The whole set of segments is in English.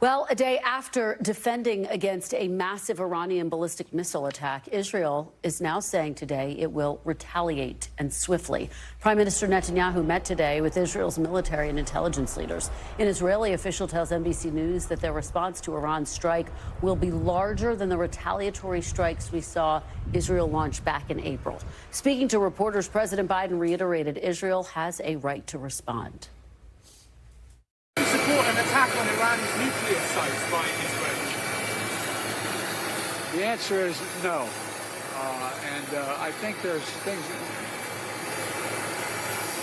Well, a day after defending against a massive Iranian ballistic missile attack, Israel is now saying today it will retaliate, and swiftly. Prime Minister Netanyahu met today with Israel's military and intelligence leaders. An Israeli official tells NBC News that their response to Iran's strike will be larger than the retaliatory strikes we saw Israel launch back in April. Speaking to reporters, President Biden reiterated Israel has a right to respond. Support an attack on Iran's nuclear sites by Israel? The answer is no. I think there's things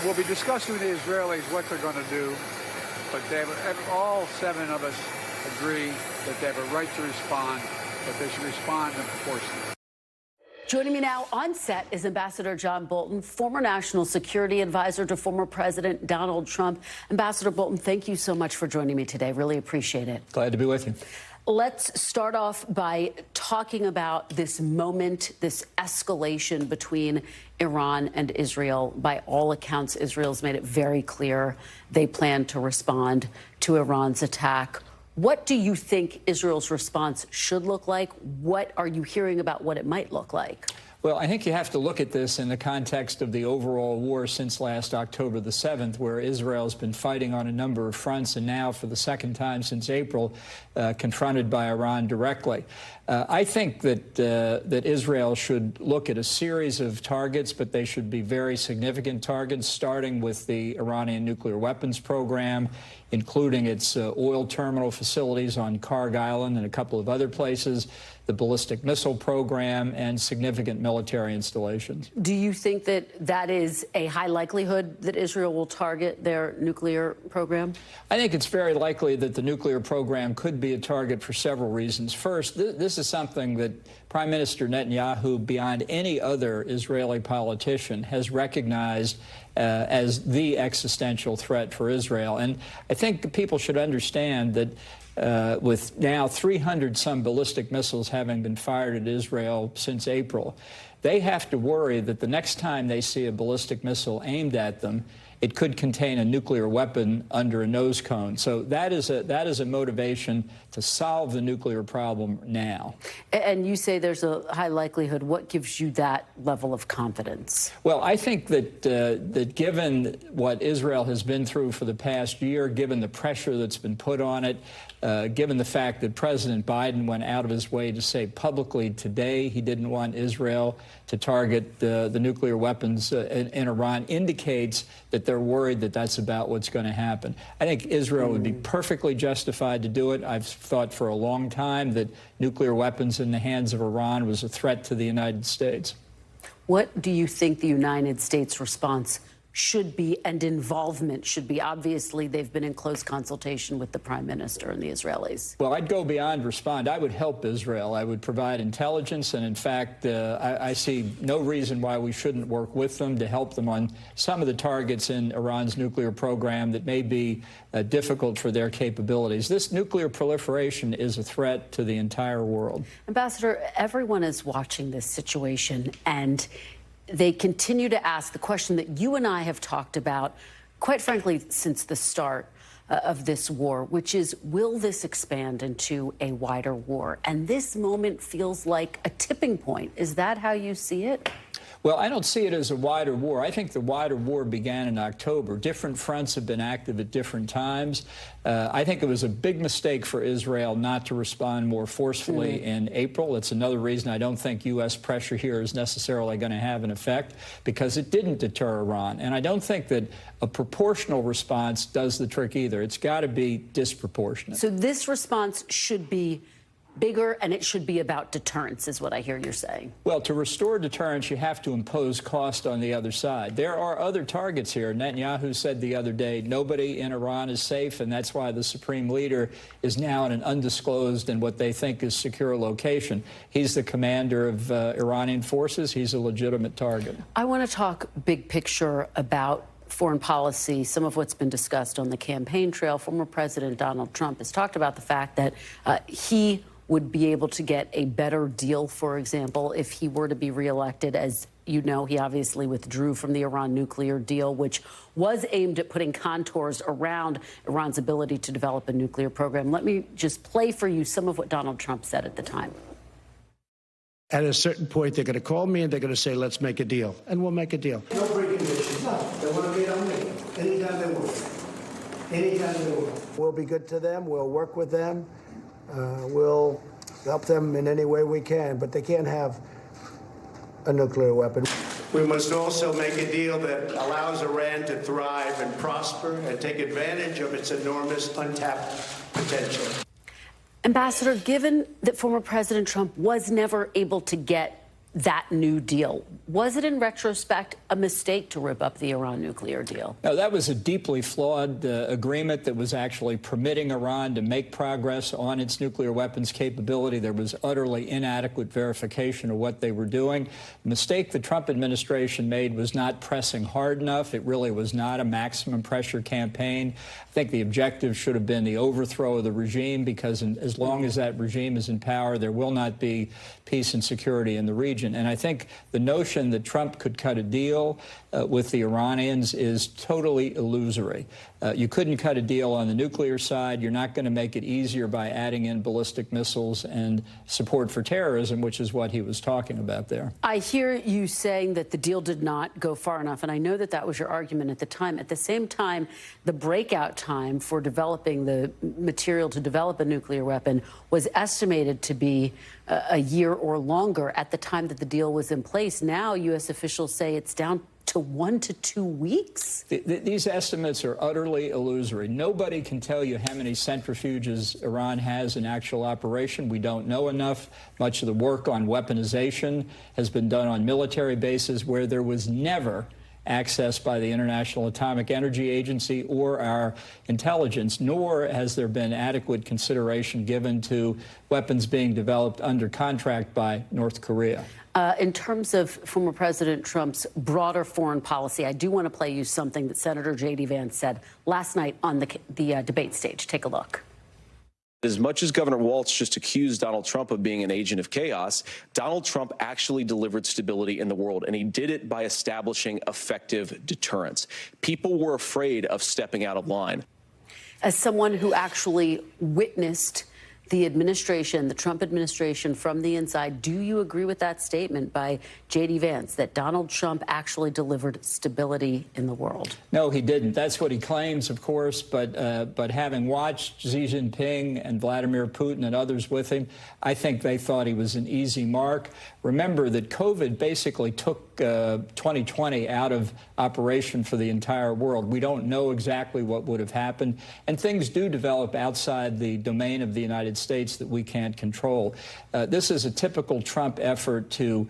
we'll be discussing with the Israelis what they're going to do, but all seven of us agree that they have a right to respond, but they should respond in proportion. Joining me now on set is Ambassador John Bolton, former national security advisor to former President Donald Trump. Ambassador Bolton, thank you so much for joining me today. Really appreciate it. Glad to be with you. Let's start off by talking about this moment, this escalation between Iran and Israel. By all accounts, Israel's made it very clear they plan to respond to Iran's attack. What do you think Israel's response should look like? What are you hearing about what it might look like? Well, I think you have to look at this in the context of the overall war since last October the 7th, where Israel's been fighting on a number of fronts and now, for the second time since April, confronted by Iran directly. I think that Israel should look at a series of targets, but they should be very significant targets, starting with the Iranian nuclear weapons program, including its oil terminal facilities on Karg Island and a couple of other places, the ballistic missile program, and significant military installations. Do you think that that is a high likelihood that Israel will target their nuclear program? I think it's very likely that the nuclear program could be a target for several reasons. First, this is something that Prime Minister Netanyahu, beyond any other Israeli politician, has recognized as the existential threat for Israel. And I think people should understand that with now 300-some ballistic missiles having been fired at Israel since April, they have to worry that the next time they see a ballistic missile aimed at them, it could contain a nuclear weapon under a nose cone. So that is a motivation to solve the nuclear problem now. And you say there's a high likelihood. What gives you that level of confidence? Well, I think that given what Israel has been through for the past year, given the pressure that's been put on it, given the fact that President Biden went out of his way to say publicly today he didn't want Israel to target the nuclear weapons in Iran, indicates that they're worried that that's about what's going to happen. I think Israel would be perfectly justified to do it. I've thought for a long time that nuclear weapons in the hands of Iran was a threat to the United States. What do you think the United States response should be and involvement should be? Obviously, they've been in close consultation with the Prime Minister and the Israelis. Well, I'd go beyond respond. I would help Israel. I would provide intelligence. And in fact, I see no reason why we shouldn't work with them to help them on some of the targets in Iran's nuclear program that may be difficult for their capabilities. This nuclear proliferation is a threat to the entire world. Ambassador, everyone is watching this situation, and they continue to ask the question that you and I have talked about, quite frankly, since the start of this war, which is, will this expand into a wider war? And this moment feels like a tipping point. Is that how you see it? Well, I don't see it as a wider war. I think the wider war began in October. Different fronts have been active at different times. I think it was a big mistake for Israel not to respond more forcefully in April. It's another reason I don't think U.S. pressure here is necessarily going to have an effect, because it didn't deter Iran. And I don't think that a proportional response does the trick either. It's got to be disproportionate. So this response should be bigger, and it should be about deterrence, is what I hear you're saying. Well, to restore deterrence, you have to impose cost on the other side. There are other targets here. Netanyahu said the other day, nobody in Iran is safe, and that's why the supreme leader is now in an undisclosed and what they think is secure location. He's the commander of Iranian forces. He's a legitimate target. I want to talk big picture about foreign policy. Some of what's been discussed on the campaign trail. Former President Donald Trump has talked about the fact that he would be able to get a better deal, for example, if he were to be reelected? As you know, he obviously withdrew from the Iran nuclear deal, which was aimed at putting contours around Iran's ability to develop a nuclear program. Let me just play for you some of what Donald Trump said at the time. At a certain point, they're going to call me and they're going to say, let's make a deal. And we'll make a deal. No preconditions. No. They want to meet, I'll meet. Anytime they want. Anytime they want. We'll be good to them. We'll work with them. We'll help them in any way we can. But they can't have a nuclear weapon. We must also make a deal that allows Iran to thrive and prosper and take advantage of its enormous untapped potential. Ambassador, given that former President Trump was never able to get that new deal, was it in retrospect a mistake to rip up the Iran nuclear deal? No, that was a deeply flawed agreement that was actually permitting Iran to make progress on its nuclear weapons capability. There was utterly inadequate verification of what they were doing. The mistake the Trump administration made was not pressing hard enough. It really was not a maximum pressure campaign. I think the objective should have been the overthrow of the regime, because as long as that regime is in power, there will not be peace and security in the region. And I think the notion that Trump could cut a deal with the Iranians is totally illusory. You couldn't cut a deal on the nuclear side. You're not going to make it easier by adding in ballistic missiles and support for terrorism, which is what he was talking about there. I hear you saying that the deal did not go far enough, and I know that that was your argument at the time. At the same time, the breakout time for developing the material to develop a nuclear weapon was estimated to be a year or longer at the time that the deal was in place. Now, U.S. officials say it's down to 1 to 2 weeks. These estimates are utterly illusory. Nobody can tell you how many centrifuges Iran has in actual operation. We don't know enough. Much of the work on weaponization has been done on military bases where there was never access by the International Atomic Energy Agency or our intelligence, nor has there been adequate consideration given to weapons being developed under contract by North Korea. In terms of former President Trump's broader foreign policy, I do want to play you something that Senator J.D. Vance said last night on the debate stage. Take a look. As much as Governor Walz just accused Donald Trump of being an agent of chaos, Donald Trump actually delivered stability in the world, and he did it by establishing effective deterrence. People were afraid of stepping out of line. As someone who actually witnessed the administration, the Trump administration from the inside, do you agree with that statement by J.D. Vance that Donald Trump actually delivered stability in the world? No, he didn't. That's what he claims, of course. But having watched Xi Jinping and Vladimir Putin and others with him, I think they thought he was an easy mark. Remember that COVID basically took 2020 out of operation for the entire world. We don't know exactly what would have happened. And things do develop outside the domain of the United States that we can't control. This is a typical Trump effort to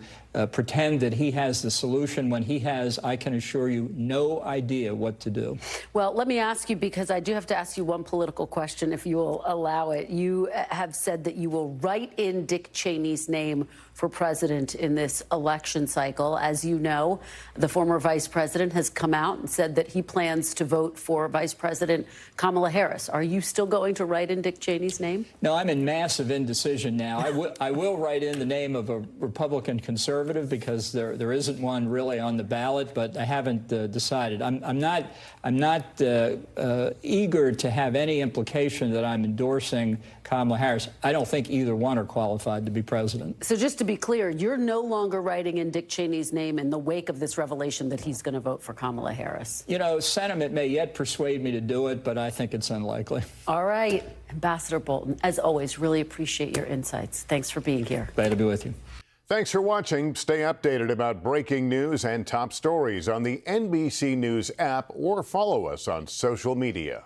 pretend that he has the solution when he has, I can assure you, no idea what to do. Well, let me ask you, because I do have to ask you one political question, if you will allow it. You have said that you will write in Dick Cheney's name for president in this election cycle. As you know, the former vice president has come out and said that he plans to vote for Vice President Kamala Harris. Are you still going to write in Dick Cheney's name? No, I'm in massive indecision now. I will write in the name of a Republican conservative because there isn't one really on the ballot, but I haven't decided. I'm not eager to have any implication that I'm endorsing Kamala Harris. I don't think either one are qualified to be president. So just to be clear, you're no longer writing in Dick Cheney's name in the wake of this revelation that he's going to vote for Kamala Harris? You know, sentiment may yet persuade me to do it, but I think it's unlikely. All right. Ambassador Bolton, as always, really appreciate your insights. Thanks for being here. Glad to be with you. Thanks for watching. Stay updated about breaking news and top stories on the NBC News app or follow us on social media.